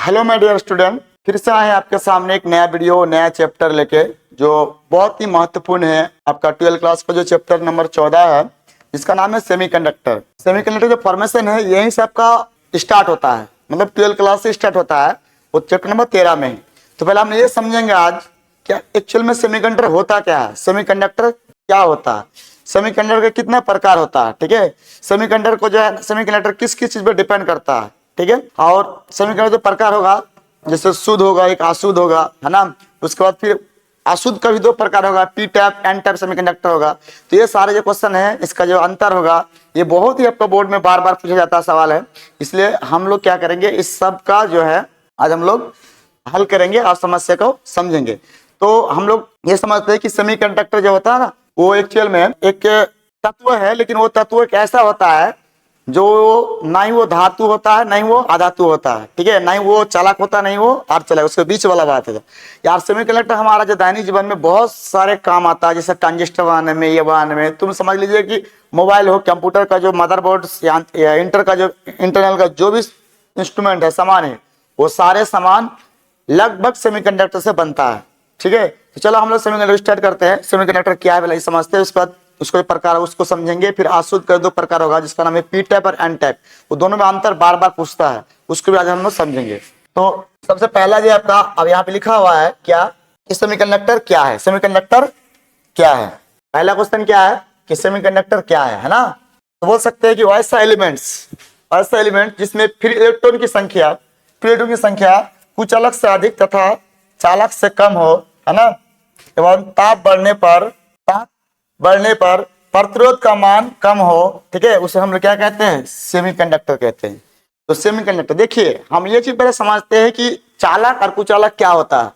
Hello my dear student, फिर से आए हैं आपके सामने एक नया वीडियो नया चैप्टर लेके जो बहुत ही महत्वपूर्ण है। आपका 12th क्लास का जो चैप्टर नंबर 14 है, जिसका नाम है सेमीकंडक्टर। सेमीकंडक्टर जो फॉर्मेशन है यहीं से आपका स्टार्ट होता है, मतलब 12th क्लास से स्टार्ट होता है, वो चैप्टर नंबर 13 में। तो पहले हम ये समझेंगे आज क्या एक्चुअल में सेमीकंडक्टर होता क्या है, सेमीकंडक्टर क्या होता है, सेमीकंडक्टर के कितने प्रकार होता है। ठीक है, सेमीकंडक्टर को जो है सेमीकंडक्टर किस किस चीज पर डिपेंड करता है। ठीक है, और सेमीकंडक्टर जो प्रकार होगा, जैसे शुद्ध होगा, एक अशुद्ध होगा, है ना। उसके बाद फिर अशुद्ध का भी दो प्रकार होगा, P type N type semiconductor होगा। तो ये सारे जो क्वेश्चन है, इसका जो अंतर होगा, ये बहुत ही आपका बोर्ड में बार बार पूछा जाता है सवाल है। इसलिए हम लोग क्या करेंगे, इस सब का जो है आज हम लोग हल करेंगे और समस्या को समझेंगे। तो हम लोग ये समझते हैं कि सेमीकंडक्टर जो होता है ना, वो एक्चुअल में एक तत्व है, लेकिन वो तत्व एक ऐसा होता है जो ना ही वो धातु होता है, ना ही वो अधातु होता है। ठीक है, ना ही वो चालक होता है, नहीं वो अर्धचालक, उसके बीच वाला बात है यार। सेमीकंडक्टर हमारा जो दैनिक जीवन में बहुत सारे काम आता है, जैसे ट्रांजिस्टर बनाने में, ये बनाने में। तुम समझ लीजिए कि मोबाइल हो, कंप्यूटर का जो मदरबोर्ड या इंटरनल का जो भी इंस्ट्रूमेंट है, सामान है, वो सारे सामान लगभग सेमीकंडक्टर से बनता है। ठीक है, तो चलो हम लोग सेमीकंडक्टर स्टार्ट करते हैं। सेमीकंडक्टर क्या है पहले समझते हैं, उसके बाद उसको प्रकार उसको समझेंगे। फिर अशुद्ध का दो प्रकार होगा, जिसका नाम है पी टाइप और एन टाइप। वो दोनों में अंतर बार बार पूछता है, उसको भी आज हम लोग समझेंगे। तो सबसे पहला जो आपका अब यहाँ पे लिखा हुआ है क्या, कि सेमीकंडक्टर क्या है। सेमीकंडक्टर क्या है, पहला क्वेश्चन क्या है कि सेमीकंडक्टर क्या है ना। तो बोल सकते हैं कि ऐसा एलिमेंट जिसमें फ्री इलेक्ट्रॉन की संख्या कुछ अलग से अधिक तथा चालक से कम हो, है ना, एवं ताप बढ़ने पर प्रतिरोध का मान कम हो। ठीक है, उसे हम लोग क्या कहते हैं, सेमीकंडक्टर कहते हैं। तो सेमीकंडक्टर देखिए, हम ये चीज पहले समझते हैं कि चालक और कुचालक क्या होता है।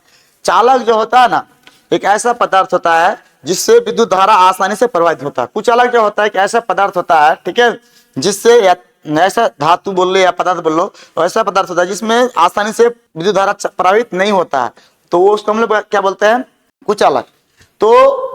चालक जो होता है ना, एक ऐसा पदार्थ होता है जिससे विद्युत धारा आसानी से प्रवाहित होता है। कुचालक जो होता है एक ऐसा पदार्थ होता है, ठीक है, जिससे ऐसा धातु बोल लो या पदार्थ बोल लो, ऐसा पदार्थ होता है जिसमें आसानी से विद्युत धारा प्रवाहित नहीं होता है, तो वो उसको हम लोग क्या बोलते हैं, कुचालक। तो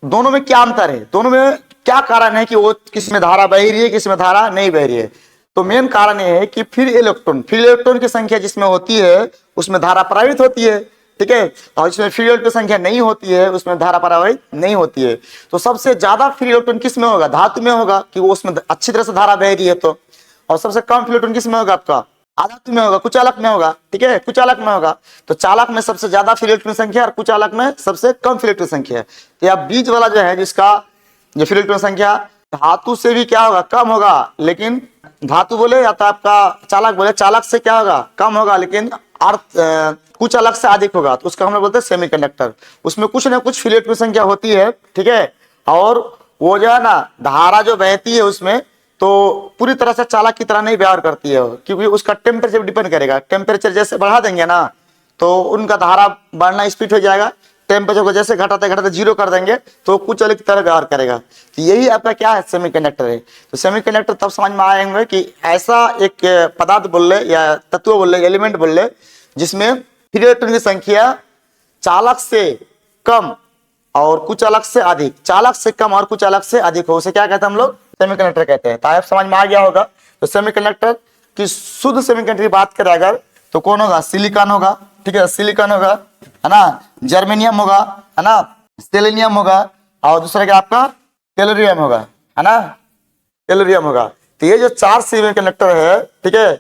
दोनों में क्या अंतर है, दोनों में क्या कारण है कि वो किस में धारा बह रही है, किस में धारा नहीं बह रही है। तो मेन कारण ये है कि फ्री इलेक्ट्रॉन की संख्या जिसमें होती है उसमें धारा प्रवाहित होती है। ठीक है, और जिसमें फ्री इलेक्ट्रॉन की संख्या नहीं होती है उसमें धारा प्रवाहित नहीं होती है। तो सबसे ज्यादा फ्री इलेक्ट्रॉन किस में होगा, धातु में होगा, कि वो उसमें अच्छी तरह से धारा बह रही है। तो और सबसे कम फ्री इलेक्ट्रॉन किस में होगा, आपका आधातु में होगा, कुचालक में होगा। ठीक है, कुचालक में होगा। तो चालक में सबसे ज्यादा फ्री इलेक्ट्रॉन संख्या और कुचालक में सबसे कम फ्री इलेक्ट्रॉन संख्या है। तो यह बीच वाला जो है, जिसका जो फ्री इलेक्ट्रॉन संख्या धातु से भी क्या होगा, कम होगा, लेकिन धातु बोले या तो आपका चालक बोले, चालक से क्या होगा, कम होगा, लेकिन कुचालक से अधिक होगा। तो उसका हम लोग बोलते हैं सेमीकंडक्टर। उसमें कुछ ना कुछ फ्री इलेक्ट्रॉन संख्या होती है। ठीक है, और वो जो है ना, धारा जो बहती है उसमें तो पूरी तरह से चालक की तरह नहीं व्यवहार करती है, क्योंकि उसका टेम्परेचर डिपेंड करेगा। टेम्परेचर जैसे बढ़ा देंगे ना, तो उनका धारा बढ़ना स्पीड हो जाएगा। टेम्परेचर को जैसे घटाते घटाते जीरो कर देंगे तो कुछ अलग की तरह व्यवहार करेगा। तो यही आपका क्या है, सेमीकंडक्टर है। तो सेमीकंडक्टर तब समझ में आएंगे कि ऐसा एक पदार्थ बोल ले या तत्व बोल ले, एलिमेंट बोल ले, जिसमें फ्री इलेक्ट्रॉन की संख्या चालक से कम और कुचालक से अधिक, चालक से कम और कुचालक से अधिक हो, उसे क्या कहते हैं हम लोग, सेमीकंडक्टर कहते हैं। तो आप समझ में आ गया होगा। तो सेमीकंडक्टर की शुद्ध सेमीकंडक्टर की बात करें अगर, तो कौन होगा, सिलिकॉन होगा। ठीक है, सिलिकॉन होगा, है ना, जर्मेनियम होगा, है ना, सेलेनियम होगा, और दूसरा क्या आपका टेलोरियम होगा, है ना, टेलोरियम होगा। तो ये जो चार सेमीकंडक्टर है, ठीक है,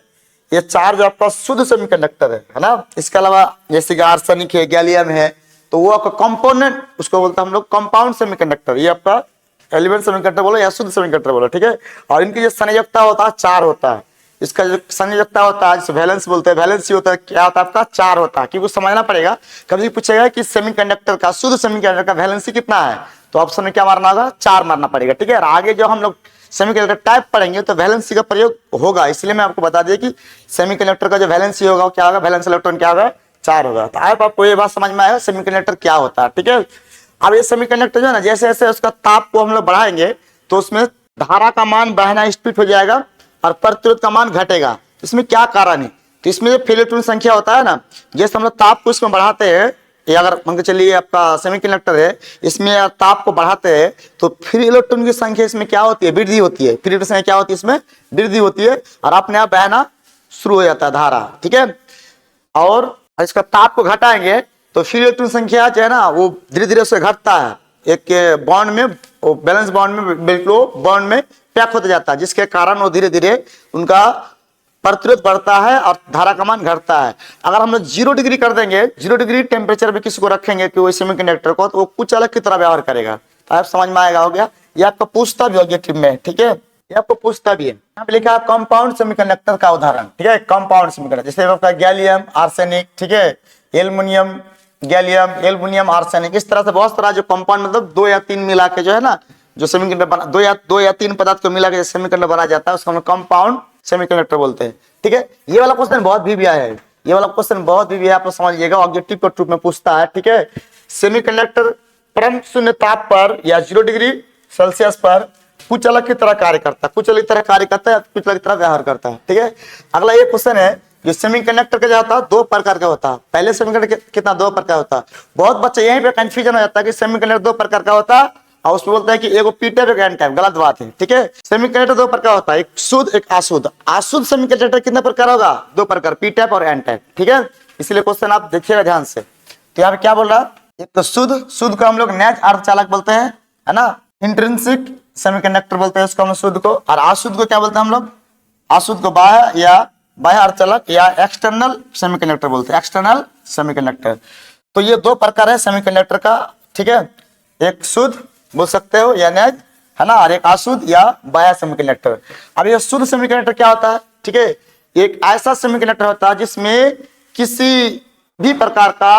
ये चार जो आपका शुद्ध सेमीकंडक्टर है ना। इसके अलावा जैसे कि आर्सेनिक है, गैलियम है, तो वो आपका कंपोनेंट, उसको बोलते हैं हम लोग कंपाउंड सेमीकंडक्टर। ये आपका एलिमेंट सेमीकंडक्टर बोलो या शुद्ध सेमीकंडक्टर बोलो। ठीक है, और इनकी जो संयोजकता होता है 4 होता है। इसका जो संयोजकता होता है, जिसे वैलेंस बोलते हैं, वैलेंसी होता है, क्या होता है आपका 4 होता है। क्योंकि समझना पड़ेगा, कभी पूछेगा कि सेमीकंडक्टर का, शुद्ध सेमीकंडक्टर का वैलेंसी कितना है, तो ऑप्शन में क्या मारना होगा, 4 मारना पड़ेगा। ठीक है, और आगे जो हम लोग सेमीकंडक्टर टाइप पढ़ेंगे तो वैलेंसी का प्रयोग होगा। इसलिए मैं आपको बता दिया कि सेमीकंडक्टर का जो वैलेंसी होगा वो क्या होगा, वैलेंस इलेक्ट्रॉन क्या होगा, 4 होगा। तो आपको ये बात समझ में आएगा सेमीकंडक्टर क्या होता है। ठीक है, अब ये सेमीकंडक्टर जो है ना, जैसे जैसे उसका ताप को हम लोग बढ़ाएंगे तो उसमें धारा का मान बहना स्पीड हो जाएगा और प्रतिरोध का मान घटेगा। इसमें क्या कारण है, तो इसमें जो फ्री इलेक्ट्रॉन संख्या होता है ना, जैसे हम लोग ताप को इसमें बढ़ाते हैं, ये अगर मान के चलिए आपका सेमीकंडक्टर है, इसमें ताप को बढ़ाते हैं तो फ्री इलेक्ट्रॉन की संख्या इसमें क्या होती है, वृद्धि होती है। फ्री इलेक्ट्रॉन संख्या क्या होती है, इसमें वृद्धि होती है और अपने आप बहना शुरू हो जाता है धारा। ठीक है, और इसका ताप को घटाएंगे तो फ्री इलेक्ट्रॉन संख्या जो है ना वो धीरे धीरे उससे घटता है, एक बॉन्ड में, वो बैलेंस बॉन्ड में, बिल्कुल बॉन्ड में पैक होता जाता है, जिसके कारण वो धीरे धीरे उनका प्रतिरोध बढ़ता है और धारा का मान घटता है। अगर हम लोग 0 डिग्री कर देंगे, 0 डिग्री टेम्परेचर पे किसी को रखेंगे कि वो सेमीकंडक्टर को, तो वो कुछ अलग की तरह व्यवहार करेगा। तो आप समझ में आएगा, हो गया। ये आपको पूछता भी ऑब्जेक्टिव में, ठीक है, ये आपको पूछता भी है। यहाँ पे लिखा है कंपाउंड सेमीकंडक्टर का उदाहरण, ठीक है, कंपाउंड सेमीकंडक्टर जैसे आपका गैलियम आर्सेनिक, ठीक है, एल्युमिनियम गैलियम, एल्युमिनियम आर्सेनिक, इस तरह से बहुत सारा जो कंपाउंड मतलब 2 या 3 मिला के जो है ना जो सेमीकंडक्टर बना, 2 या 3 पदार्थ को मिला के सेमीकंडक्टर बनाया जाता है, उसको हम कंपाउंड सेमीकंडक्टर बोलते हैं, ठीक है। ये वाला क्वेश्चन बहुत भी आया है, ये वाला क्वेश्चन बहुत भी आप लोग समझिएगा, ऑब्जेक्टिव के रूप में पूछता है, ठीक है। सेमीकंडक्टर परम शून्य ताप पर या 0 डिग्री सेल्सियस पर कुछ अलग की तरह कार्य करता है, कुछ अलग तरह कार्य करता है, कुछ अलग तरह व्यवहार करता है, ठीक है। अगला ये क्वेश्चन है, जो सेमीकंडक्टर का जो होता है 2 प्रकार का होता है। पहले सेमीकंडक्टर कितना 2 प्रकार होता है। बहुत बच्चे यहीं पे कंफ्यूजन हो जाता है कि सेमीकंडक्टर 2 प्रकार का होता है और उसमें बोलता है कि एगो पी टाइप एक एन टाइप, गलत बात है, ठीक है। सेमीकंडक्टर 2 प्रकार होता है, एक शुद्ध एक अशुद्ध। अशुद्ध सेमीकंडक्टर कितने प्रकार होगा, 2 प्रकार, पी टाइप और एन टाइप, ठीक है। इसलिए क्वेश्चन आप देखिएगा ध्यान से। तो यहाँ पे क्या बोल रहा है, एक तो शुद्ध को हम लोग नैज अर्धचालक बोलते हैं, है ना, इंट्रिंसिक सेमीकंडक्टर बोलते हैं उसको हम शुद्ध को, और अशुद्ध को क्या बोलते हैं हम लोग, अशुद्ध को बाह्य अर्धचालक या एक्सटर्नल सेमीकंडक्टर बोलते हैं, एक्सटर्नल सेमीकंडक्टर। तो ये 2 प्रकार है सेमीकंडक्टर का, ठीक है, एक शुद्ध बोल सकते हो या नैज, है ना, और एक अशुद्ध या बाह्य सेमीकंडक्टर। अब ये शुद्ध सेमीकंडक्टर क्या होता है, ठीक है, एक ऐसा सेमीकंडक्टर होता है जिसमें किसी भी प्रकार का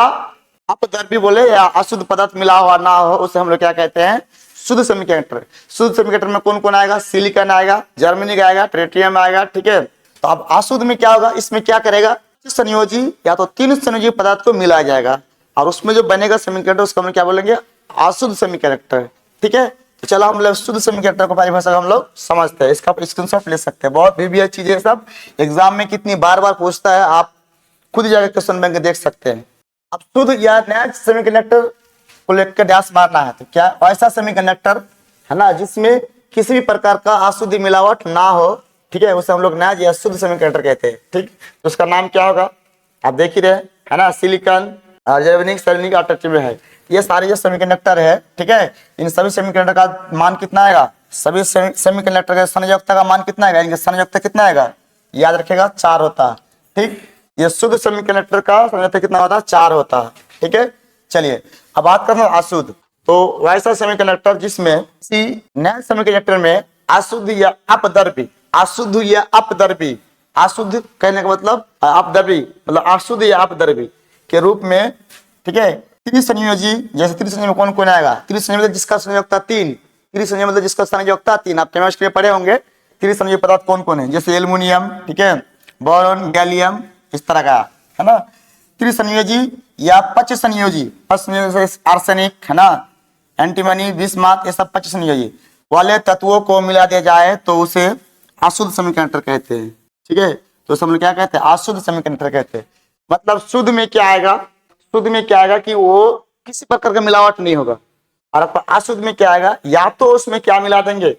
अपद्रव्य बोले या अशुद्ध पदार्थ मिला हुआ ना हो, उसे हम लोग क्या कहते हैं, शुद्ध सेमीकंडक्टर। शुद्ध सेमीकंडक्टर में कौन कौन आएगा, सिलिकॉन आएगा, जर्मेनिक आएगा, ट्रिटियम आएगा, ठीक है। तो अब अशुद्ध में क्या होगा, इसमें क्या करेगा, संयोजी या तो 3 संयोजी पदार्थ को मिलाया जाएगा और उसमें जो बनेगा सेमीकंडक्टर उसको हम क्या बोलेंगे, अशुद्ध सेमीकंडक्टर, ठीक है। तो चलो हम लोग शुद्ध सेमीकंडक्टर को परिभाषा हम लोग समझते हैं, इसका स्क्रीनशॉट ले सकते हैं। बहुत भी चीजें सब एग्जाम में कितनी बार पूछता है, आप खुद जाकर क्वेश्चन बैंक देख सकते हैं। अब शुद्ध या नैज सेमीकंडक्टर को लेकर ड्यास मारना है, तो क्या ऐसा सेमीकंडक्टर है ना जिसमें किसी भी प्रकार का अशुद्ध मिलावट ना हो, ठीक है, उसे हम लोग नैज या शुद्ध सेमीकंडक्टर कहते हैं, ठीक। तो उसका नाम क्या होगा, आप देख ही रहे, है ना, सिलिकॉन, जर्मेनिक, सेलेनिक और ट्रिटियम है। ये सारे जो सेमीकंडक्टर है, ठीक है, इन सभी सेमीकंडक्टर का मान कितना आएगा, सभी सेमीकंडक्टर का संयोजकता का मान कितना आएगा, इनका संयोजकता कितना आएगा, याद रखेगा 4 होता है, ठीक। ये शुद्ध सेमीकंडक्टर का संयोजकता कितना होता है, 4 होता है, ठीक है। चलिए अब बात करते हैं अशुद्ध। तो वैसा सेमीकंडक्टर जिसमें किसी नए सेमीकंडक्टर में अशुद्ध या अपद्रव्य, अशुद्ध या अपद्रव्य, अशुद्ध कहने का मतलब अपद्रव्य मतलब अशुद्ध या अपद्रव्य के रूप में, ठीक है, त्रिसंयोजी, जैसे त्रिसंयोजी में कौन कौन आएगा, त्रिसंयोजी मतलब जिसका संयोजकता 3, त्रिसंयोजी मतलब जिसका संयोजकता 3, आप केमिस्ट्री में पढ़े होंगे त्रिसंयोजी पदार्थ कौन कौन है, जैसे एल्युमिनियम, ठीक है, बोरॉन, गैलियम, इस तरह का, है ना। त्रिसंयोजी या पच संयोजी, आर्सेनिक, है ना, एंटीमनी, बिस्मथ, ये सब पच संयोजी वाले तत्वों को मिला दिया जाए तो उसे अशुद्ध सेमीकंडक्टर कहते हैं, ठीक है। तो उसे हम लोग क्या कहते हैं, अशुद्ध सेमीकंडक्टर कहते हैं। मतलब शुद्ध में क्या आएगा, शुद्ध में क्या आएगा कि वो किसी प्रकार का मिलावट नहीं होगा, और आपका अशुद्ध में क्या आएगा, या तो उसमें क्या मिला देंगे,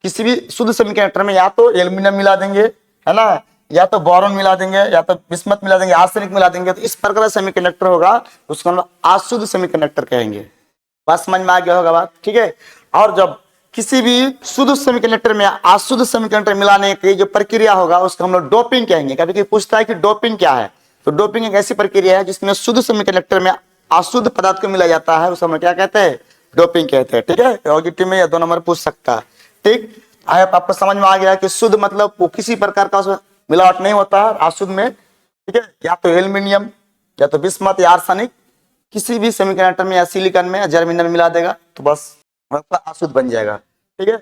किसी भी शुद्ध सेमीकंडक्टर में या तो एल्युमिनियम मिला देंगे, है ना, या तो बोरॉन मिला देंगे, या तो बिस्मथ मिला देंगे, आर्सेनिक मिला देंगे, तो इस प्रकार का सेमीकंडक्टर होगा, उसको हम अशुद्ध सेमीकंडक्टर कहेंगे। बात समझ में आ गया होगा बात, ठीक है। और जब किसी भी शुद्ध सेमीकंडक्टर में अशुद्ध सेमीकंडक्टर मिलाने की जो प्रक्रिया होगा उसको हम लोग डोपिंग कहेंगे। कभी पूछता है कि डोपिंग क्या है, तो डोपिंग एक ऐसी प्रक्रिया है जिसमें शुद्ध सेमीकंडक्टर में अशुद्ध पदार्थ को मिलाया जाता है, उसको हम क्या कहते हैं, डोपिंग कहते हैं, ठीक है। ऑब्जेक्टिव में या 2 नंबर पूछ सकता है, ठीक। आपको समझ में आ गया कि शुद्ध मतलब वो किसी प्रकार का उसमें मिलावट नहीं होता है, अशुद्ध में, ठीक है, या तो एल्युमिनियम या तो बिस्मथ या आर्सेनिक किसी भी सेमीकंडक्टर में या सिलिकॉन में या जर्मेनियम में मिला देगा तो बस अशुद्ध बन जाएगा, ठीक है।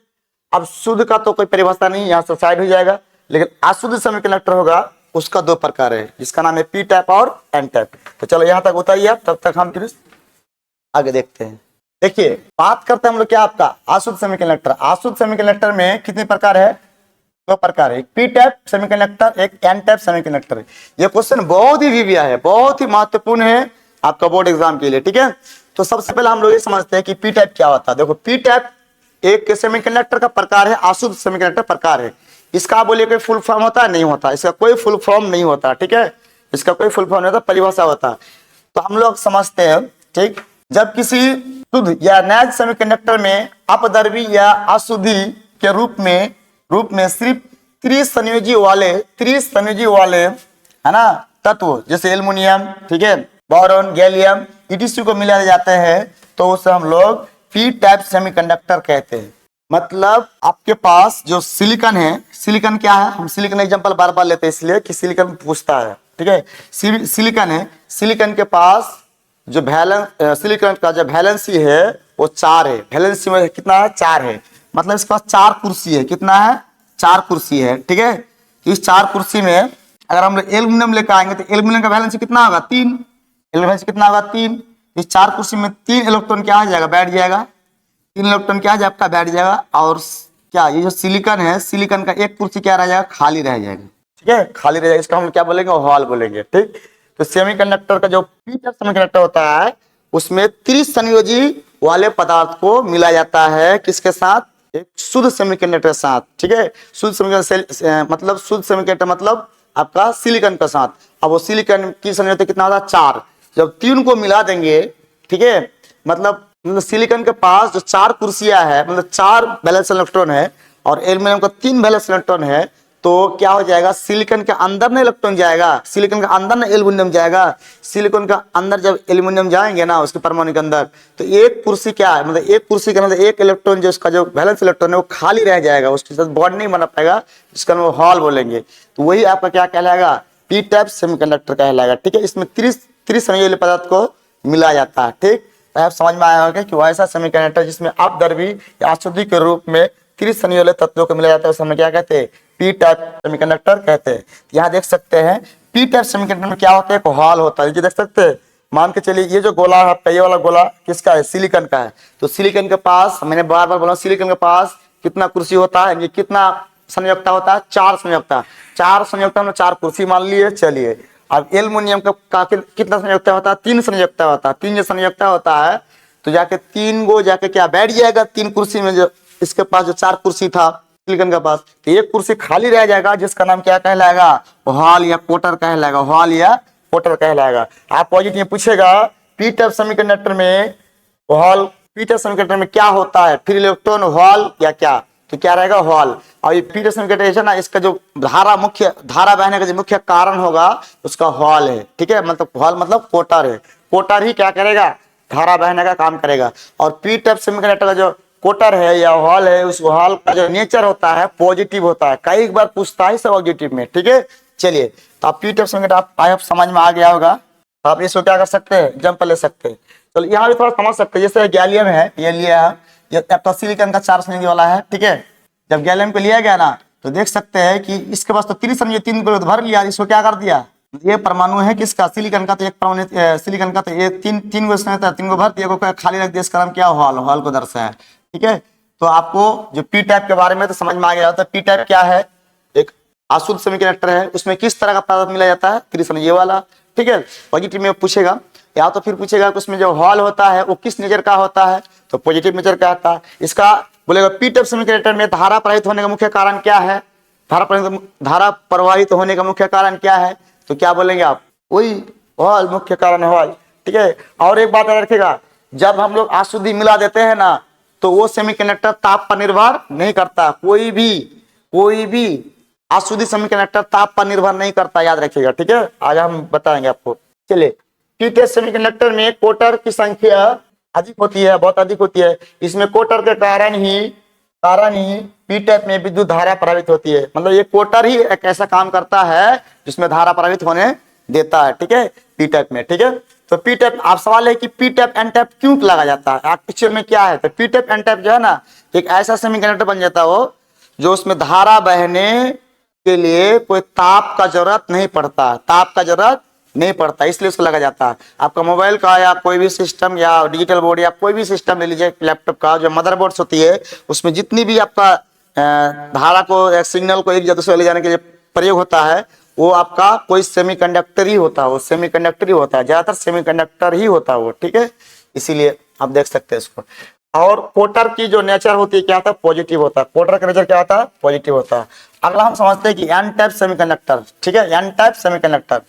अब शुद्ध का तो कोई परिभाषा नहीं, यहाँ से साइड हो जाएगा, लेकिन अशुद्ध सेमीकंडक्टर होगा उसका 2 प्रकार है, जिसका नाम है पी टाइप और एन टाइप। तो चलो यहाँ तक उतारिए आप, तब तक हम फिर आगे देखते हैं। देखिए बात करते हैं हम लोग क्या, आपका अशुद्ध सेमीकंडक्टर। अशुद्ध सेमीकंडक्टर में कितने प्रकार है, 2 प्रकार है, एक पी टाइप सेमीकंडक्टर, एक एन टाइप सेमीकंडक्टर। ये क्वेश्चन बहुत ही वीवी है, बहुत ही महत्वपूर्ण है आपका बोर्ड एग्जाम के लिए, ठीक है। तो सबसे पहले हम लोग ये समझते हैं कि पी टाइप क्या होता है। देखो पी टाइप एक सेमीकंडक्टर का प्रकार है, अशुद्ध सेमीकंडक्टर प्रकार है। इसका बोलिए कोई फुल फॉर्म होता है, नहीं होता, इसका कोई फुल फॉर्म नहीं होता, ठीक है। इसका कोई फुल फॉर्म नहीं होता, परिभाषा होता है। तो हम लोग समझते हैं, ठीक, जब किसी शुद्ध या नैज सेमीकंडक्टर में अपद्रव्य या अशुद्धि के रूप में सिर्फ त्रिसंयोजी वाले है ना तत्व, जैसे एल्युमिनियम, ठीक है, बोरॉन, गैलियम, ईटीसी को मिलाए जाते हैं, तो उसे हम लोग पी टाइप सेमीकंडक्टर कहते हैं। मतलब आपके पास जो सिलिकॉन है, सिलिकॉन क्या है, हम सिलिकॉन एग्जांपल बार बार लेते हैं इसलिए कि सिलिकॉन पूछता है, ठीक है। सिलिकॉन है, सिलिकॉन के पास जो सिलिकॉन का जो वैलेंसी है वो 4 है। वैलेंसी में कितना है, 4 है। मतलब इसके पास 4 कुर्सी है। कितना है, 4 कुर्सी है, ठीक है। तो इस 4 कुर्सी में अगर हम लोग एल्युमिनियम लेकर आएंगे तो एल्युमिनियम का वैलेंसी कितना होगा, 3। वैलेंसी कितना होगा, 3। इस 4 कुर्सी में 3 इलेक्ट्रॉन क्या आ जाएगा, बैठ जाएगा। 3 इलेक्ट्रॉन क्या है आपका, बैठ जाएगा। और क्या ये जो सिलिकॉन है, सिलिकॉन का एक कुर्सी क्या रह जाएगा, खाली रह जाएगा, ठीक है, खाली रह जाएगा। इसका हम क्या बोलेंगे, हॉल बोलेंगे, ठीक। तो सेमीकंडक्टर का जो पी टाइप सेमीकंडक्टर होता है उसमें त्रिसंयोजी वाले पदार्थ को मिलाया जाता है, किसके साथ, एक शुद्ध सेमीकंडक्टर के साथ, ठीक है। शुद्ध सेमीकंडक्टर मतलब शुद्ध सेमीकंडक्टर मतलब आपका सिलिकॉन के साथ। अब वो सिलिकॉन की संयोजकता कितना होता है, 4। जब 3 को मिला देंगे, ठीक है, मतलब सिलिकॉन के पास जो 4 कुर्सियां है, मतलब 4 वैलेंस इलेक्ट्रॉन है और एल्युमिनियम का 3 वैलेंस इलेक्ट्रॉन है, तो क्या हो जाएगा, सिलिकॉन के अंदर ना इलेक्ट्रॉन जाएगा, सिलिकॉन के अंदर ना एल्युमिनियम जाएगा। सिलिकॉन का अंदर जब एल्युमिनियम जाएंगे ना उसके परमाणु के अंदर, तो एक कुर्सी क्या है, मतलब एक कुर्सी के अंदर एक इलेक्ट्रॉन जो उसका जो वैलेंस इलेक्ट्रॉन है वो खाली रह जाएगा, उसके साथ बॉन्ड नहीं बना पाएगा, जिसका नाम हॉल बोलेंगे। तो वही आपका क्या कहलाएगा, पी टाइप सेमीकंडक्टर कहलाएगा, ठीक है। इसमें त्रिसंयोजी पदार्थ को मिलाया जाता है, ठीक। तो आप समझ में आया होगा कि वो ऐसा सेमीकंडक्टर जिसमें अपद्रव्य या अशुद्धि के रूप में त्रिसंयोजी तत्वों को मिलाया जाता है, उसे हम क्या कहते हैं, पी टाइप सेमीकंडक्टर कहते हैं। यहाँ देख सकते हैं पी टाइप सेमीकंडक्टर में क्या होता है, एक हॉल होता है, ये देख सकते हैं। मान के चलिए ये जो गोला है, ये वाला गोला किसका है, सिलिकॉन का है। तो सिलिकॉन के पास, मैंने बार बार बोला, सिलिकॉन के पास कितना कुर्सी होता है, ये कितना संयोजकता होता है, 4 संयोजकता। 4 संयोजकता में 4 कुर्सी मान लिए, चलिए। अब एल्युमिनियम का कितना संयोजकता होता है, 3 संयोजकता होता है। 3 जो संयोजकता होता है तो जाके 3 गो जाके क्या बैठ जाएगा 3 कुर्सी में। जो इसके पास जो 4 कुर्सी था सिलिकॉन के पास, तो एक कुर्सी खाली रह जाएगा, जिसका नाम क्या कहलाएगा, हॉल या कोटर कहलाएगा, हॉल या कोटर कहलाएगा। आप पॉजिटिव पूछेगा पी टाइप सेमीकंडक्टर में हॉल, पी टाइप सेमीकंडक्टर में क्या होता है, फिर इलेक्ट्रॉन हॉल या क्या, तो क्या रहेगा, हॉल। और ये पी टाइप सेमीकंडक्टर है ना, इसका जो धारा बहने का जो मुख्य कारण होगा उसका हॉल है, ठीक है। मतलब हॉल मतलब कोटर है, कोटर ही क्या करेगा, धारा बहने का काम करेगा। और पी टाइप सेमीकंडक्टर का जो कोटर है या हॉल है, उस हॉल का जो नेचर होता है पॉजिटिव होता है। कई बार पूछता है सब पॉजिटिव में, ठीक है। चलिए, तो आप पी टाइप सेमीकंडक्टर आप समझ में आ गया होगा। आप इसको क्या कर सकते हैं, जंप ले सकते हैं। तो यहाँ भी थोड़ा समझ सकते हैं, जैसे गैलियम है, ये लिया है, ये आपका सिलिकॉन का 4 संयोजक वाला है, ठीक है। जब गैलियम को लिया गया ना, तो देख सकते हैं कि इसके पास तो 3 संयोजक, 3 को भर लिया, इसको क्या कर दिया, ये परमाणु है किसका, सिलिकॉन का, तो एक परमाणु सिलिकॉन का, तो ये 3 गो संयोजक था, 3 को भर दिया, को खाली रख दिया, इसका नाम क्या, हॉल, हॉल को दर्शाया है, ठीक है। तो आपको जो पी टाइप के बारे में तो समझ में आ गया होता है। पी टाइप क्या है, एक अशुद्ध सेमीकंडक्टर है, उसमें किस तरह का पदार्थ मिला जाता है, त्रिसंयोजी वाला, ठीक है। पॉजिटिव में पूछेगा, या तो फिर पूछेगा कि उसमें जो हॉल होता है वो किस नेचर का होता है, तो पॉजिटिव नेचर का होता है। इसका बोलेगा पी टाइप सेमीकंडक्टर में धारा प्रवाहित होने का मुख्य कारण क्या है, धारा प्रवाहित होने का मुख्य कारण क्या है, तो क्या बोलेंगे आप, वही हॉल, मुख्य कारण हॉल, ठीक है। और एक बात याद रखिएगा, जब हम लोग अशुद्धि मिला देते हैं ना, तो वो सेमीकंडक्टर ताप पर निर्भर नहीं करता। कोई भी अशुद्धि सेमीकंडक्टर ताप पर निर्भर नहीं करता, याद रखिएगा, ठीक है। आज हम बताएंगे आपको। चलिए, पी टाइप सेमीकंडक्टर में कोटर की संख्या अधिक होती है, बहुत अधिक होती है। इसमें कोटर के कारण ही पी टाइप में विद्युत धारा प्रवाहित होती है। मतलब ये कोटर ही एक ऐसा काम करता है जिसमें धारा प्रवाहित होने देता है, ठीक है, पी टाइप में, ठीक है। तो पी टाइप, आप सवाल है कि पी टाइप एन टाइप क्यों लगा जाता है, एक्चुअल में क्या है, तो पी टाइप एन टाइप जो है ना, एक ऐसा सेमीकंडक्टर बन जाता हो जो उसमें धारा बहने के लिए कोई ताप का जरूरत नहीं पड़ता, इसलिए उसको लगा जाता है। आपका मोबाइल का या कोई भी सिस्टम या डिजिटल बोर्ड या कोई भी सिस्टम ले लीजिए, लैपटॉप का जो मदरबोर्ड होती है, उसमें जितनी भी आपका धारा को या सिग्नल को एक जगह से ले जाने के लिए प्रयोग होता है, वो आपका कोई सेमीकंडक्टर ही होता है, वो सेमीकंडक्टर ही होता है, ज्यादातर सेमीकंडक्टर ही होता है वो, ठीक है। इसीलिए आप देख सकते हैं इसको। और कोटर की जो नेचर होती है क्या होता है, पॉजिटिव होता है। कोटर का नेचर क्या होता है, पॉजिटिव होता है। अगला हम समझते हैं कि एन टाइप सेमीकंडक्टर, ठीक है, एन टाइप सेमीकंडक्टर।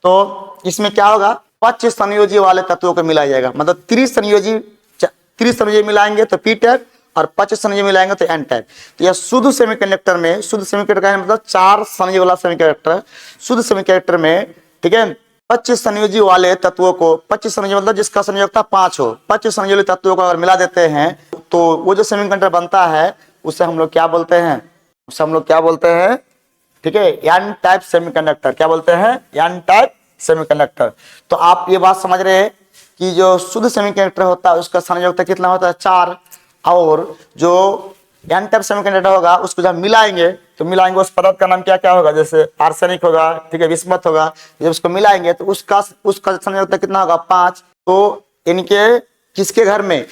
तो इसमें क्या होगा, पक्ष संयोजी वाले तत्वों को मिलाया जाएगा, मतलब त्रिसंयोजी मिलाएंगे तो पी टाइप और पक्ष संयोजी मिलाएंगे तो एन टाइप। तो यह शुद्ध सेमीकंडक्टर में, शुद्ध सेमीकंडक्टर का मतलब 4 संयोजी वाला सेमीकंडक्टर, शुद्ध सेमीकंडक्टर में, ठीक है, पक्ष संयोजी वाले तत्वों को, पक्ष संयोजी मतलब जिसका संयोजकता 5 हो, पक्ष संयोजी तत्वों को अगर मिला देते हैं तो वो जो सेमीकंडक्टर बनता है उसे हम लोग क्या बोलते हैं, उसे हम लोग क्या बोलते हैं, ठीक है, एन टाइप सेमीकंडक्टर। क्या बोलते हैं, एन टाइप सेमीकंडक्टर। तो आप ये बात समझ रहे हैं कि जो शुद्ध सेमीकंडक्टर होता है उसका संयोजकता कितना होता है, 4, और जो एन टाइप सेमीकंडक्टर होगा उसको जब मिलाएंगे तो मिलाएंगे उस पदार्थ का नाम क्या क्या होगा, जैसे आर्सेनिक होगा, ठीक है, बिस्मथ होगा, जब उसको मिलाएंगे तो उसका संयोजकता कितना होगा, 5। तो इनके किसके घर में,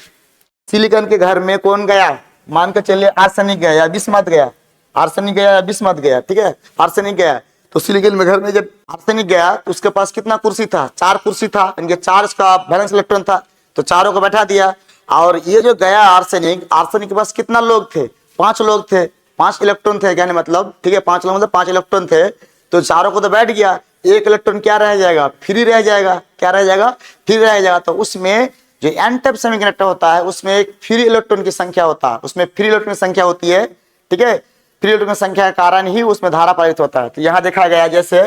सिलिकॉन के घर में कौन गया, मान के चलिए आर्सेनिक गया या बिस्मथ गया, आर्सेनिक गया या बिस्मथ गया, ठीक है, आर्सेनिक गया, तो सिलिकॉन में घर में जब आर्सेनिक गया तो उसके पास कितना कुर्सी था, 4 कुर्सी था, इनके 4 का वैलेंस इलेक्ट्रॉन था, तो चारों को बैठा दिया। और ये जो गया आर्सेनिक, आर्सेनिक के पास कितना लोग थे, 5 लोग थे, 5 इलेक्ट्रॉन थे, कहने मतलब, ठीक है, 5 लोग मतलब 5 इलेक्ट्रॉन थे, तो चारों को तो बैठ गया, एक इलेक्ट्रॉन क्या रह जाएगा, फ्री रह जाएगा, क्या रह जाएगा, फ्री रह जाएगा। तो उसमें जो एन टाइप सेमीकंडक्टर होता है उसमें एक फ्री इलेक्ट्रॉन की संख्या होता है, उसमें फ्री इलेक्ट्रॉन की संख्या होती है, ठीक है, फ्री इलेक्ट्रॉन की संख्या के कारण ही उसमें धारा प्रवाहित होता है। तो यहाँ देखा गया, जैसे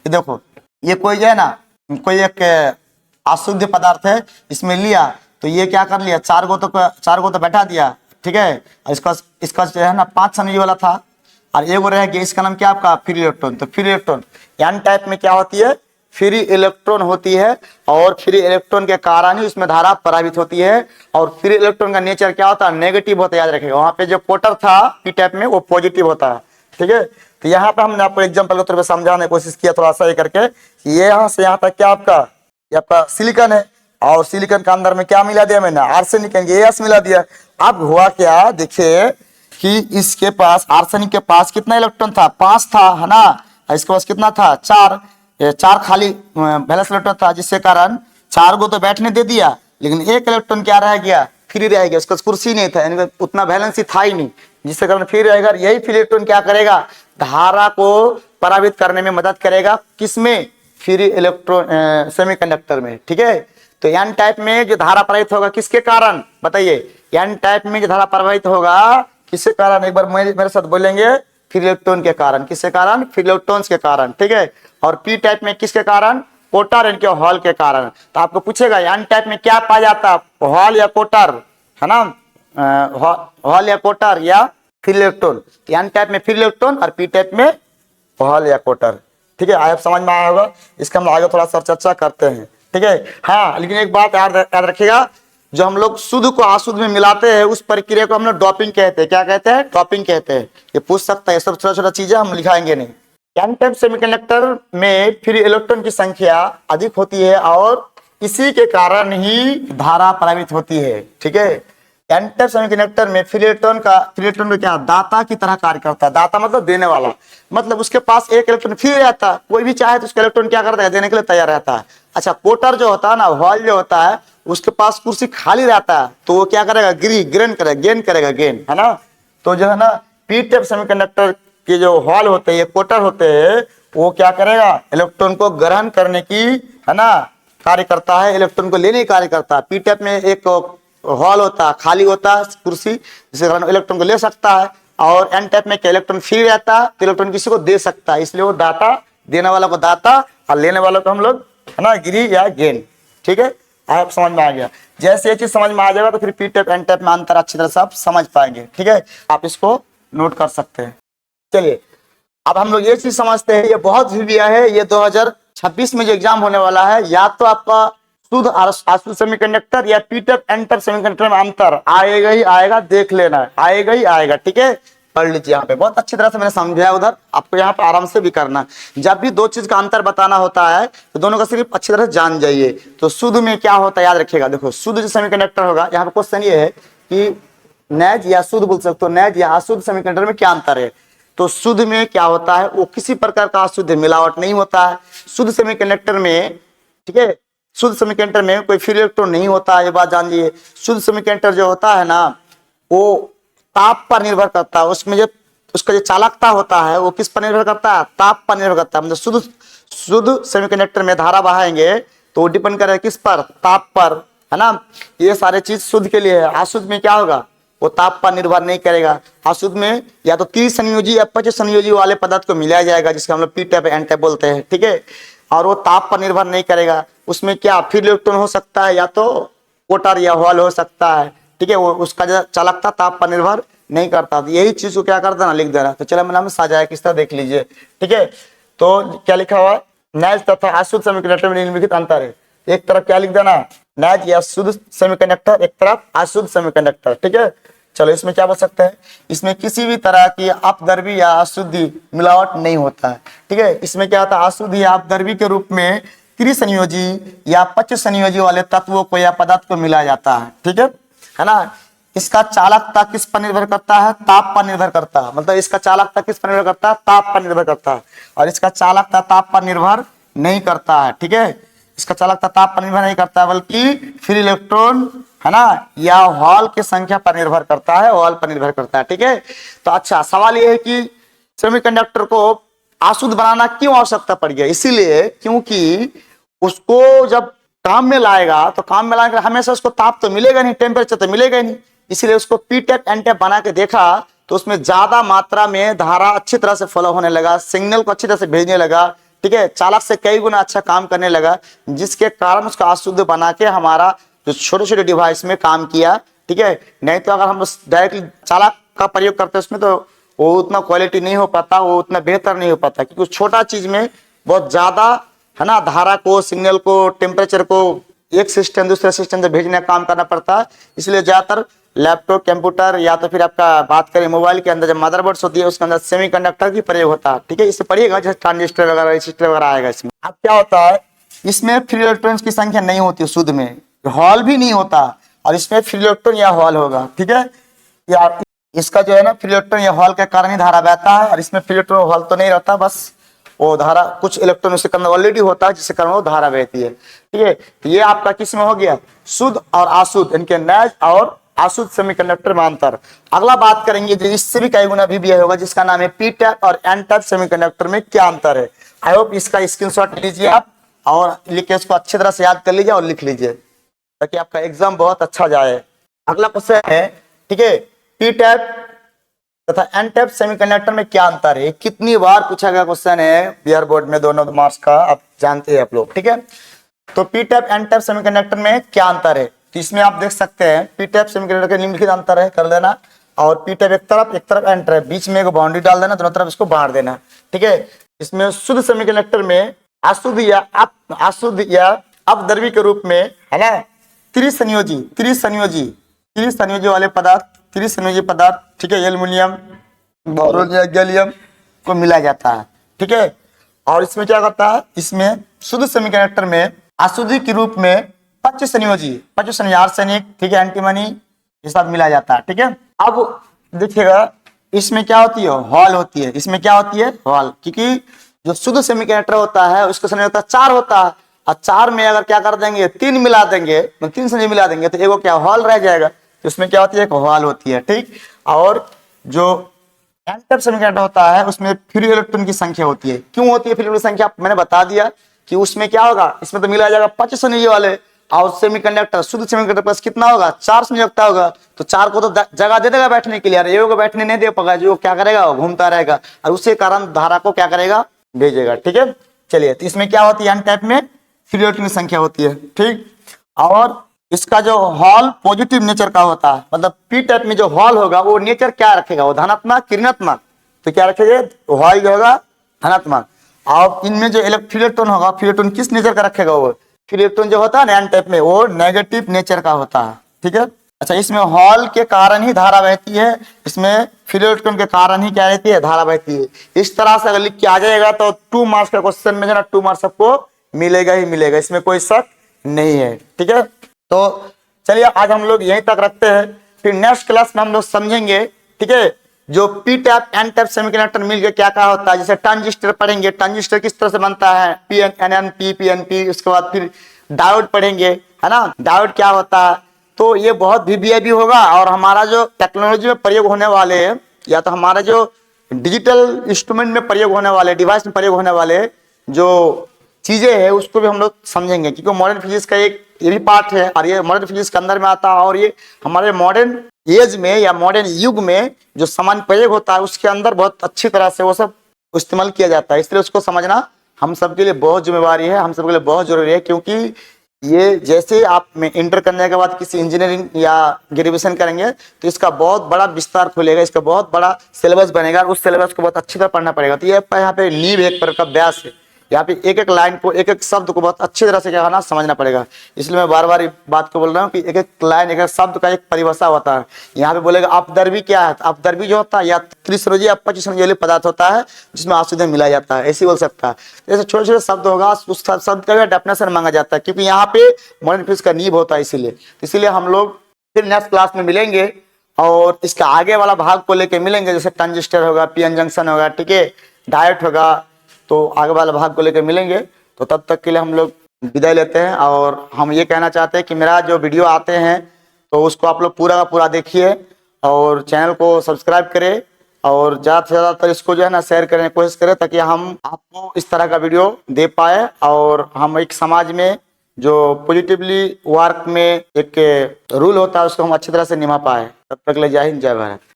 देखो ये कोई जो है ना, कोई एक अशुद्ध पदार्थ है, इसमें लिया तो ये क्या कर लिया, 4 को तो बैठा दिया, ठीक है, इसका जो है ना 5 संयोजी वाला था और एक रह गया, इसका नाम क्या आपका, फ्री इलेक्ट्रॉन। तो फ्री इलेक्ट्रॉन एन टाइप में क्या होती है, फ्री इलेक्ट्रॉन होती है, और फ्री इलेक्ट्रॉन के कारण ही उसमें धारा प्रवाहित होती है। और फ्री इलेक्ट्रॉन का नेचर क्या होता है, नेगेटिव होता है, याद रखिएगा। वहां पे जो कोटर था पी टाइप में वो पॉजिटिव होता है, ठीक है। तो यहाँ पे हमने आपको एग्जाम्पल के तौर पर समझाने की कोशिश किया थोड़ा सा ये करके, ये यहाँ से यहाँ तक क्या आपका सिलिकॉन है, और सिलिकॉन का अंदर में क्या मिला दिया मैंने, आर्सेनिक एस मिला दिया। अब हुआ क्या, देखिए कि इसके पास, आर्सेनिक के पास कितना इलेक्ट्रॉन था, 5 था, है ना, इसके पास कितना था, 4 खाली वैलेंस इलेक्ट्रॉन था, जिसके कारण 4 को तो बैठने दे दिया, लेकिन एक इलेक्ट्रॉन क्या रह गया, फ्री रह गया, उसका कुर्सी नहीं था, यानी उतना वैलेंसी था ही नहीं, जिसके कारण फ्री रहेगा। यही फ्री इलेक्ट्रॉन क्या करेगा, धारा को प्रभावित करने में मदद करेगा, किसमें, फ्री इलेक्ट्रॉन सेमीकंडक्टर में, ठीक है। तो एन टाइप में जो धारा प्रवाहित होगा किसके कारण, बताइए, एन टाइप में जो धारा प्रवाहित होगा किसके कारण, एक बार मेरे साथ बोलेंगे, फ्री इलेक्ट्रॉन के कारण, किसके कारण, फ्री इलेक्ट्रॉन्स के कारण, ठीक है। और पी टाइप में किसके कारण, कोटर इनके हॉल के कारण। तो आपको पूछेगा एन टाइप में क्या पाया जाता, हॉल या कोटर, है ना, हॉल या कोटर या फ्री इलेक्ट्रॉन। एन टाइप में फ्री इलेक्ट्रॉन और पी टाइप में हॉल या कोटर, ठीक है। आप समझ में आया होगा, इसका हम आगे थोड़ा सा चर्चा करते हैं, ठीक है। हाँ, लेकिन एक बात याद रखिएगा, जो हम लोग शुद्ध को अशुद्ध में मिलाते हैं उस प्रक्रिया को हम लोग डॉपिंग कहते हैं। क्या कहते हैं, डॉपिंग कहते हैं। ये पूछ सकता है, सब छोटा छोटा चीजें हम लिखाएंगे नहीं। एन टाइप सेमीकंडक्टर में फ्री इलेक्ट्रॉन की संख्या अधिक होती है और इसी के कारण ही धारा प्रवाहित होती है, ठीक है। एन टाइप सेमीकंडक्टर में फ्री इलेक्ट्रॉन का क्या, दाता की तरह कार्य करता है। दाता मतलब देने वाला, मतलब उसके पास एक इलेक्ट्रॉन फ्री रहता है, कोई भी चाहे तो उसका इलेक्ट्रॉन क्या करता है, देने के लिए तैयार रहता है। अच्छा, कोटर जो होता है ना, हॉल जो होता है, उसके पास कुर्सी खाली रहता है, तो वो क्या करेगा, गेन करेगा, है ना। तो जो है ना, पी टाइप सेमीकंडक्टर के जो हॉल होते हैं, कोटर होते हैं, वो क्या करेगा, इलेक्ट्रॉन को ग्रहण करने की, है ना, कार्य करता है, इलेक्ट्रॉन को लेने की कार्य करता है। पी टाइप में एक हॉल होता है, खाली होता है कुर्सी, जिसके कारण इलेक्ट्रॉन को ले सकता है। और एन टाइप में क्या, इलेक्ट्रॉन फ्री रहता है, तो इलेक्ट्रॉन किसी को दे सकता है, इसलिए वो दाता, देने वाला को दाता और लेने वालों को हम लोग, है ना, गिरी या गेन, ठीक है। आप समझ में आ गया, जैसे ये चीज समझ में आ जाएगा तो फिर पी टाइप एन टाइप में अंतर अच्छी तरह से आप समझ पाएंगे, ठीक है। आप इसको नोट कर सकते हैं। चलिए, अब हम लोग ये चीज समझते हैं, ये बहुत ही है, ये 2026 में जो एग्जाम होने वाला है, या तो आपका शुद्ध अशुद्ध सेमीकंडक्टर या P type N type semiconductor में अंतर आएगा ही आएगा, देख लेना, आएगा ही आएगा, ठीक है। पढ़ लीजिए, यहाँ पे बहुत अच्छी तरह से मैंने समझाया, उधर आपको यहाँ पे आराम से भी करना। जब भी दो चीज का अंतर बताना होता है तो दोनों का सिर्फ अच्छी तरह से जान जाइए। तो शुद्ध में क्या होता है, याद रखिएगा। देखो, शुद्ध जो सेमीकंडक्टर होगा, यहाँ पे क्वेश्चन ये है कि नैज या शुद्ध बोल सकते हो, नैज या अशुद्ध सेमीकंडक्टर में क्या अंतर है। तो शुद्ध में क्या होता है, वो किसी प्रकार का अशुद्ध मिलावट नहीं होता है शुद्ध सेमीकंडक्टर में, ठीक है। शुद्ध सेमीकंडक्टर में कोई फ्री इलेक्ट्रॉन नहीं होता है, ये बात जान लीजिए। शुद्ध सेमीकंडक्टर जो होता है ना, वो ताप पर निर्भर करता है, उसमें जो उसका जो चालकता होता है वो किस पर निर्भर करता है? ताप पर निर्भर करता है। मतलब शुद्ध शुद्ध सेमीकंडक्टर में धारा बहाएंगे तो वो डिपेंड करेगा किस पर? ताप पर, है ना। ये सारे चीज शुद्ध के लिए है। अशुद्ध में क्या होगा? वो ताप पर निर्भर नहीं करेगा। अशुद्ध में या तो त्रिसंयोजी या पचसंयोजी वाले पदार्थ को मिलाया जाएगा, जिसको हम लोग पी टाइप एन टाइप बोलते हैं, ठीक है। और वो ताप पर निर्भर नहीं करेगा। उसमें क्या फ्री इलेक्ट्रॉन हो सकता है या तो कोटर या हॉल हो सकता है, ठीक है। वो उसका जो चालकता ताप पर निर्भर नहीं करता। तो यही चीज को क्या कर देना, लिख देना। तो चलो मैंने साझा किस तरह देख लीजिए, ठीक है। तो क्या लिखा हुआ है? नैज तथा अशुद्ध सेमीकंडक्टर में निम्नलिखित अंतर है। एक तरफ क्या लिख देना? नैज या शुद्ध सेमीकंडक्टर, एक तरफ अशुद्ध सेमीकंडक्टर, ठीक है। चलो इसमें क्या बोल सकते हैं? इसमें किसी भी तरह की अपद्रव्य या अशुद्धि मिलावट नहीं होता है, ठीक है। इसमें क्या होता है? अशुद्धि या अपद्रव्य के रूप में त्रिसंयोजी या पचसंयोजी वाले तत्वों को या पदार्थ को मिलाया जाता है, ठीक है ना। इसका चालकता किस पर निर्भर करता है? ताप पर निर्भर करता है। मतलब इसका चालकता किस पर निर्भर करता है? ताप पर निर्भर करता है। और इसका चालकता ताप पर निर्भर नहीं करता है, ठीक है। इसका चालकता ताप पर निर्भर नहीं करता है, बल्कि फ्री इलेक्ट्रॉन, है ना, या हॉल की संख्या पर निर्भर करता है, हॉल पर निर्भर करता है, ठीक है। तो अच्छा सवाल यह है कि सेमीकंडक्टर को अशुद्ध बनाना क्यों आवश्यकता पड़ गया? इसीलिए क्योंकि उसको जब काम में लाएगा तो काम में लाएगा हमेशा उसको ताप तो मिलेगा नहीं, टेम्परेचर तो मिलेगा ही नहीं। इसीलिए उसको पी टाइप एन टाइप बना के देखा तो उसमें ज्यादा मात्रा में धारा अच्छी तरह से फॉलो होने लगा, सिग्नल को अच्छी तरह से भेजने लगा, ठीक है। चालक से कई गुना अच्छा काम करने लगा, जिसके कारण उसका अशुद्ध बना के हमारा जो छोटे छोटे डिवाइस में काम किया, ठीक है। नहीं तो अगर हम डायरेक्टली चालक का प्रयोग करते उसमें तो वो उतना क्वालिटी नहीं हो पाता, वो उतना बेहतर नहीं हो पाता, क्योंकि उस छोटा चीज में बहुत ज्यादा, है ना, धारा को, सिग्नल को, टेम्परेचर को एक सिस्टम दूसरे सिस्टम से भेजने का काम करना पड़ता है। इसलिए ज्यादातर लैपटॉप, कंप्यूटर या तो फिर आपका बात करें मोबाइल के अंदर जब मदरबोर्ड्स होती है उसके अंदर सेमीकंडक्टर की प्रयोग होता है, ठीक है। इसे पढ़िएगा जैसे ट्रांजिस्टर वगैरह, रेजिस्टर वगैरह आएगा इसमें। अब क्या होता है? इसमें फ्री इलेक्ट्रॉन्स की संख्या नहीं होती शुद्ध में, हॉल भी नहीं होता, और इसमें फ्री इलेक्ट्रॉन या हॉल होगा, ठीक है। या इसका जो है ना फ्री इलेक्ट्रॉन या हॉल के कारण ही धारा बहता है, और इसमें फ्री इलेक्ट्रॉन हॉल तो नहीं रहता, बस वो धारा कुछ इलेक्ट्रॉन उसके अंदर ऑलरेडी होता है जिसके कारण वो धारा बहती है, ठीक है। तो ये आपका किस में हो गया? शुद्ध और अशुद्ध, इनके नैज और अशुद्ध सेमीकंडक्टर में अंतर। अगला बात करेंगे जो इससे भी कई गुना भी होगा, जिसका नाम है पी टाइप और एन टाइप सेमीकंडक्टर में क्या अंतर है। आई होप इसका स्क्रीनशॉट लीजिए आप और लिख के इसको अच्छी तरह से याद कर लीजिए और लिख लीजिए, ताकि आपका एग्जाम बहुत अच्छा जाए। अगला क्वेश्चन है, ठीक है, पी टाइप तथा एन टाइप सेमीकंडक्टर में क्या अंतर है। कितनी बार पूछा गया क्वेश्चन है बिहार बोर्ड में, दोनों मार्क्स का, आप जानते हैं आप लोग, ठीक है। तो P type N type semiconductor में क्या अंतर है? तो इसमें आप देख सकते हैं पी टाइप सेमीकंडक्टर के निम्नलिखित अंतर है, कर लेना। और पी टाइप एक तरफ एन टाइप, बीच में एक बाउंड्री डाल देना, दोनों तरफ इसको बांट देना, ठीक है। इसमें शुद्ध सेमीकंडक्टर में अशुद्ध या अपद्रव्य के रूप में, है ना, त्रिसंयोजी वाले पदार्थ, त्रिसंयोजी पदार्थ, ठीक है, एल्युमिनियम, बोरोन या गैलियम को मिलाया जाता है, ठीक है। और इसमें क्या करता है? इसमें शुद्ध सेमीकंडक्टर में अशुद्धि के रूप में पचसंयोजी आर्सेनिक, ठीक है, एंटीमनी, ये सब मिलाया जाता है, ठीक है। अब देखिएगा इसमें क्या होती है? हॉल होती है। इसमें क्या होती है? हॉल, क्योंकि जो शुद्ध सेमीकंडक्टर होता है उसका संयोजकता 4 होता है, और 4 में अगर क्या कर देंगे 3 मिला देंगे, 3 संयोजी मिला देंगे तो एगो क्या हॉल रह जाएगा। तो उसमें क्या होती है? एक हॉल होती है, ठीक। और जो एन टाइप सेमीकंडक्टर होता है उसमें फ्री इलेक्ट्रॉन की संख्या होती है। क्यों होती है फ्री इलेक्ट्रॉन की संख्या? मैंने बता दिया कि उसमें क्या होगा, इसमें तो मिला जाएगा 5 संयोजी वाले, और सेमीकंडक्टर शुद्ध सेमीकंडक्टर पास कितना होगा? 4 संयोजकता होगा। तो 4 को तो जगह दे देगा बैठने के लिए, और एगो को बैठने नहीं दे पाएगा, जो क्या करेगा वो घूमता रहेगा, और उसके कारण धारा को क्या करेगा? भेजेगा, ठीक है। चलिए, तो इसमें क्या होती है? एन टाइप में फ्री इलेक्ट्रॉन की संख्या होती है, ठीक। और इसका जो हॉल पॉजिटिव नेचर का होता है, मतलब पी टाइप में जो हॉल होगा वो नेचर क्या रखेगा? वो धनात्मक, ऋणात्मक। तो क्या रखेगा? हॉल जो होगा धनात्मक। और इनमें जो फ्री इलेक्ट्रॉन होगा, फ्री इलेक्ट्रॉन किस नेचर का रखेगा? वो फ्री इलेक्ट्रॉन जो होता है ना एन टाइप में, वो नेगेटिव नेचर का होता है, ठीक है। अच्छा, इसमें हॉल के कारण ही धारा बहती है, इसमें फ्री इलेक्ट्रॉन के कारण ही क्या रहती है? धारा बहती है। इस तरह से अगर लिख के आ जाएगा तो 2 मार्क्स का क्वेश्चन में जो ना 2 मार्क्स आपको मिलेगा ही मिलेगा, इसमें कोई शक नहीं है, ठीक है। तो चलिए आज हम लोग यहीं तक रखते हैं, फिर नेक्स्ट क्लास में हम लोग समझेंगे, ठीक है, जो P type N type semiconductor मिलकर क्या क्या होता है। जैसे ट्रांजिस्टर पढ़ेंगे, ट्रांजिस्टर किस तरह से बनता है, पीएनपी, पीएनपी, उसके बाद फिर डायोड पढ़ेंगे, है ना, डायोड क्या होता है। तो ये बहुत वीवीआईपी होगा, और हमारा जो टेक्नोलॉजी में प्रयोग होने वाले, या तो हमारा जो डिजिटल इंस्ट्रूमेंट में प्रयोग होने वाले, डिवाइस में प्रयोग होने वाले जो चीजें हैं उसको भी हम लोग समझेंगे, क्योंकि मॉडर्न फिजिक्स का एक ये भी पार्ट है और ये मॉडर्न फिजिक्स के अंदर में आता है। और ये हमारे मॉडर्न एज में या मॉडर्न युग में जो सामान्य प्रयोग होता है उसके अंदर बहुत अच्छी तरह से वो सब इस्तेमाल किया जाता है। इसलिए उसको समझना हम सबके लिए बहुत जिम्मेवारी है, हम सबके लिए बहुत जरूरी है, क्योंकि ये जैसे आप में इंटर करने के बाद किसी इंजीनियरिंग या ग्रेजुएशन करेंगे तो इसका बहुत बड़ा विस्तार खुलेगा, इसका बहुत बड़ा सिलेबस बनेगा, उस सिलेबस को बहुत अच्छी तरह पढ़ना पड़ेगा। तो ये यहाँ पे नींव एक प्रकार का अभ्यास है, यहाँ पे एक एक लाइन को, एक एक शब्द को बहुत अच्छी तरह से क्या करना, समझना पड़ेगा। इसलिए मैं बार बार बात को बोल रहा हूँ कि एक एक लाइन, एक एक शब्द का एक परिभाषा होता है। यहाँ पे बोलेगा अपद्रव्य क्या है, अपद्रव्य जो होता है या त्रिस्रोजी या पचसंयोजी पदार्थ होता है जिसमें ऑक्सीजन मिलाया जाता है, ऐसे बोल सकता है। जैसे छोटे छोटे शब्द होगा उस शब्द का भी डेफिनेशन मांगा जाता है, क्योंकि यहाँ पे मॉडर्न फिजिक्स का नींव होता है। इसीलिए हम लोग फिर नेक्स्ट क्लास में मिलेंगे और इसका आगे वाला भाग को लेके मिलेंगे, जैसे ट्रांजिस्टर होगा, पीएन जंक्शन होगा, ठीक है, डायोड होगा, तो आगे वाला भाग को लेकर मिलेंगे। तो तब तक के लिए हम लोग विदाई लेते हैं। और हम ये कहना चाहते हैं कि मेरा जो वीडियो आते हैं तो उसको आप लोग पूरा का पूरा देखिए और चैनल को सब्सक्राइब करें और ज़्यादा से ज़्यादातर इसको जो है ना शेयर करने की कोशिश करें, ताकि हम आपको इस तरह का वीडियो दे पाए और हम एक समाज में जो पॉजिटिवली वर्क में एक रूल होता है उसको हम अच्छी तरह से निभा पाए। तब तक ले जय हिंद, जय भारत।